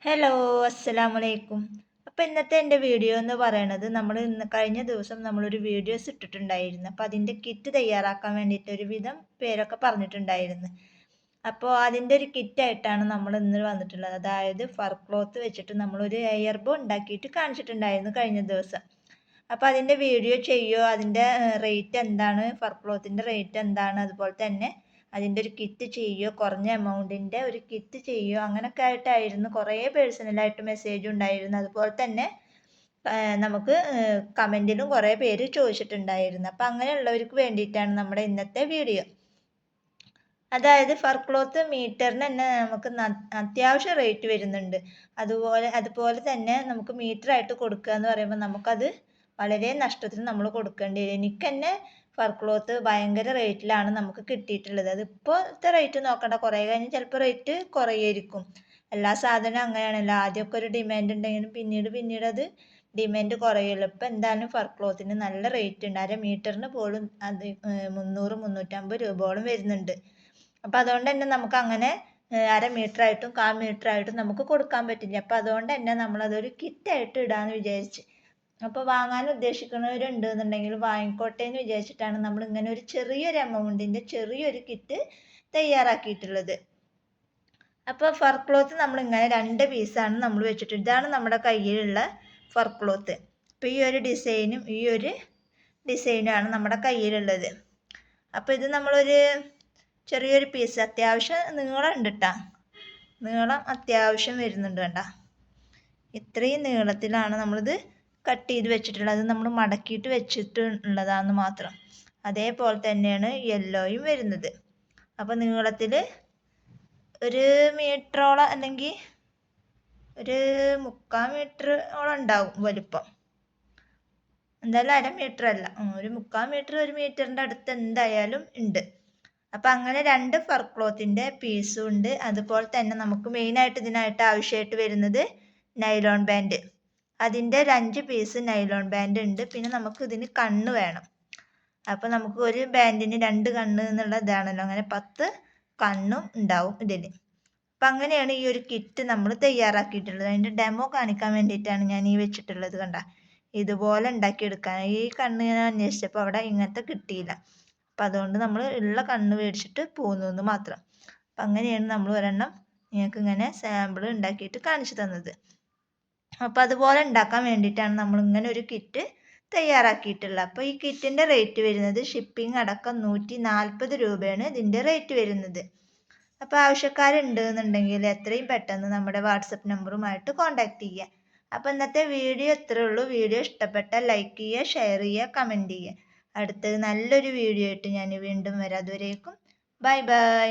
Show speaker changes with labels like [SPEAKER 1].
[SPEAKER 1] Hello, അസ്സലാമലൈക്കും. അപ്പോൾ ഇന്നത്തെ എൻ്റെ വീഡിയോ എന്ന് പറയണത് കഴിഞ്ഞ ദിവസം നമ്മളൊരു വീഡിയോസ് ഇട്ടിട്ടുണ്ടായിരുന്നു. അപ്പോൾ അതിൻ്റെ കിറ്റ് തയ്യാറാക്കാൻ വേണ്ടിയിട്ട് ഒരുവിധം പേരൊക്കെ പറഞ്ഞിട്ടുണ്ടായിരുന്നു. അപ്പോൾ അതിൻ്റെ ഒരു കിറ്റായിട്ടാണ് നമ്മൾ ഇന്ന് വന്നിട്ടുള്ളത്. അതായത് ഫർ ക്ലോത്ത് വെച്ചിട്ട് നമ്മളൊരു എയർ ബോ ഉണ്ടാക്കിയിട്ട് കാണിച്ചിട്ടുണ്ടായിരുന്നു കഴിഞ്ഞ ദിവസം. അപ്പോൾ അതിൻ്റെ വീഡിയോ ചെയ്യുമോ, അതിൻ്റെ റേറ്റ് എന്താണ്, ഫർ ക്ലോത്തിൻ്റെ റേറ്റ് എന്താണ്, അതുപോലെ തന്നെ അതിൻ്റെ ഒരു കിറ്റ് ചെയ്യുമോ, കുറഞ്ഞ എമൗണ്ടിൻ്റെ ഒരു കിറ്റ് ചെയ്യുമോ, അങ്ങനെയൊക്കെ ആയിട്ടായിരുന്നു കുറേ പേഴ്സണലായിട്ട് മെസ്സേജ് ഉണ്ടായിരുന്നു. അതുപോലെ തന്നെ നമുക്ക് കമൻറ്റിലും കുറേ പേര് ചോദിച്ചിട്ടുണ്ടായിരുന്നു. അപ്പോൾ അങ്ങനെയുള്ളവർക്ക് വേണ്ടിയിട്ടാണ് നമ്മുടെ ഇന്നത്തെ വീഡിയോ. അതായത് ഫർ ക്ലോത്ത് മീറ്ററിന് തന്നെ നമുക്ക് അത്യാവശ്യം റേറ്റ് വരുന്നുണ്ട്. അതുപോലെ തന്നെ നമുക്ക് മീറ്ററായിട്ട് കൊടുക്കുക എന്ന് പറയുമ്പോൾ നമുക്കത് വളരെ നഷ്ടത്തിന് നമ്മൾ കൊടുക്കേണ്ടി വരും. എനിക്ക് തന്നെ ഫർ ക്ലോത്ത് ഭയങ്കര റേറ്റിലാണ് നമുക്ക് കിട്ടിയിട്ടുള്ളത്. അതിപ്പോഴത്തെ റേറ്റ് നോക്കണ്ട, കുറേ കഴിഞ്ഞ് ചിലപ്പോൾ റേറ്റ് കുറയായിരിക്കും. എല്ലാ സാധനവും അങ്ങനെയാണല്ലോ. ആദ്യമൊക്കെ ഒരു ഡിമാൻഡ് ഉണ്ടെങ്കിലും പിന്നീട് അത് ഡിമാൻഡ് കുറയുമല്ലോ. ഇപ്പോൾ എന്തായാലും ഫർ ക്ലോത്തിന് നല്ല റേറ്റ് ഉണ്ട്. മീറ്ററിന് പോലും അത് 300 350 രൂപയോളം വരുന്നുണ്ട്. അപ്പോൾ അതുകൊണ്ട് തന്നെ നമുക്ക് അങ്ങനെ മീറ്ററായിട്ടും മീറ്ററായിട്ടും നമുക്ക് കൊടുക്കാൻ പറ്റില്ല. അപ്പോൾ അതുകൊണ്ട് തന്നെ നമ്മളതൊരു കിറ്റായിട്ട് ഇടാമെന്ന് വിചാരിച്ച്. അപ്പോൾ വാങ്ങാൻ ഉദ്ദേശിക്കുന്നവരുണ്ട് എന്നുണ്ടെങ്കിൽ വാങ്ങിക്കോട്ടെ എന്ന് വിചാരിച്ചിട്ടാണ് നമ്മൾ ഇങ്ങനെ ഒരു ചെറിയൊരു എമൗണ്ടിൻ്റെ ചെറിയൊരു കിറ്റ് തയ്യാറാക്കിയിട്ടുള്ളത്. അപ്പോൾ ഫർ ക്ലോത്ത് നമ്മളിങ്ങനെ 2 പീസാണ് നമ്മൾ വെച്ചിട്ട്, ഇതാണ് നമ്മുടെ കയ്യിലുള്ള ഫർ ക്ലോത്ത്. അപ്പോൾ ഈ ഒരു ഡിസൈനുമാണ് നമ്മുടെ കയ്യിലുള്ളത്. അപ്പോൾ ഇത് നമ്മളൊരു ചെറിയൊരു പീസ്, അത്യാവശ്യം നീളം ഉണ്ട് കേട്ടോ, നീളം അത്യാവശ്യം വരുന്നുണ്ട് കണ്ട. ഇത്രയും നീളത്തിലാണ് നമ്മളിത് കട്ട് ചെയ്ത് വെച്ചിട്ടുള്ളത്. നമ്മൾ മടക്കിയിട്ട് വെച്ചിട്ടുള്ളതാണെന്ന് മാത്രം. അതേപോലെ തന്നെയാണ് യെല്ലോയും വരുന്നത്. അപ്പോൾ നീളത്തിൽ ഒരു മീറ്ററോളം അല്ലെങ്കിൽ ഒരു 3/4 മീറ്ററോളം ഉണ്ടാവും വലിപ്പം. എന്തായാലും മീറ്റർ അല്ല, ഒരു 3/4 മീറ്റർ, 1 മീറ്ററിൻ്റെ അടുത്ത് എന്തായാലും ഉണ്ട്. അപ്പം അങ്ങനെ 2 ഫർ ക്ലോത്തിൻ്റെ പീസും ഉണ്ട്. അതുപോലെ തന്നെ നമുക്ക് മെയിനായിട്ട് ഇതിനായിട്ട് ആവശ്യമായിട്ട് വരുന്നത് നൈലോൺ ബാൻഡ്. അതിൻ്റെ ഒരു 5 പീസ് നൈലോൺ ബാൻഡ് ഉണ്ട്. പിന്നെ നമുക്ക് ഇതിന് കണ്ണ് വേണം. അപ്പോൾ നമുക്ക് ഒരു ബാൻഡിന് 2 കണ്ണ് എന്നുള്ള ഇതാണല്ലോ, അങ്ങനെ 10 കണ്ണും ഉണ്ടാവും ഇതിൽ. അപ്പം അങ്ങനെയാണ് ഈ ഒരു കിറ്റ് നമ്മൾ തയ്യാറാക്കിയിട്ടുള്ളത്. അതിൻ്റെ ഡെമോ കാണിക്കാൻ വേണ്ടിയിട്ടാണ് ഞാൻ ഈ വെച്ചിട്ടുള്ളത്. കണ്ട, ഇതുപോലെ ഉണ്ടാക്കിയെടുക്കാൻ. ഈ കണ്ണ് ഞാൻ അന്വേഷിച്ചപ്പോൾ അവിടെ ഇങ്ങനത്തെ കിട്ടിയില്ല. അപ്പം അതുകൊണ്ട് നമ്മൾ ഉള്ള കണ്ണ് മേടിച്ചിട്ട് പോകുന്നു എന്ന് മാത്രം. അപ്പം അങ്ങനെയാണ് നമ്മൾ ഒരെണ്ണം നിങ്ങൾക്ക് ഇങ്ങനെ സാമ്പിൾ ഉണ്ടാക്കിയിട്ട് കാണിച്ചു തന്നത്. അപ്പോൾ അതുപോലെ ഉണ്ടാക്കാൻ വേണ്ടിയിട്ടാണ് നമ്മൾ ഇങ്ങനെ ഒരു കിറ്റ് തയ്യാറാക്കിയിട്ടുള്ളത്. അപ്പോൾ ഈ കിറ്റിൻ്റെ റേറ്റ് വരുന്നത് ഷിപ്പിംഗ് അടക്കം 140 രൂപയാണ് ഇതിൻ്റെ റേറ്റ് വരുന്നത്. അപ്പോൾ ആവശ്യക്കാരുണ്ട് എന്നുണ്ടെങ്കിൽ എത്രയും പെട്ടെന്ന് നമ്മുടെ വാട്സപ്പ് നമ്പറുമായിട്ട് കോൺടാക്റ്റ് ചെയ്യുക. അപ്പോൾ ഇന്നത്തെ വീഡിയോ ഇത്രയേ ഉള്ളൂ. വീഡിയോ ഇഷ്ടപ്പെട്ടാൽ ലൈക്ക് ചെയ്യുക, ഷെയർ ചെയ്യുക, കമൻറ്റ് ചെയ്യുക. അടുത്തത് നല്ലൊരു വീഡിയോ ആയിട്ട് ഞാൻ വീണ്ടും വരാം. അതുവരേക്കും ബൈ ബൈ.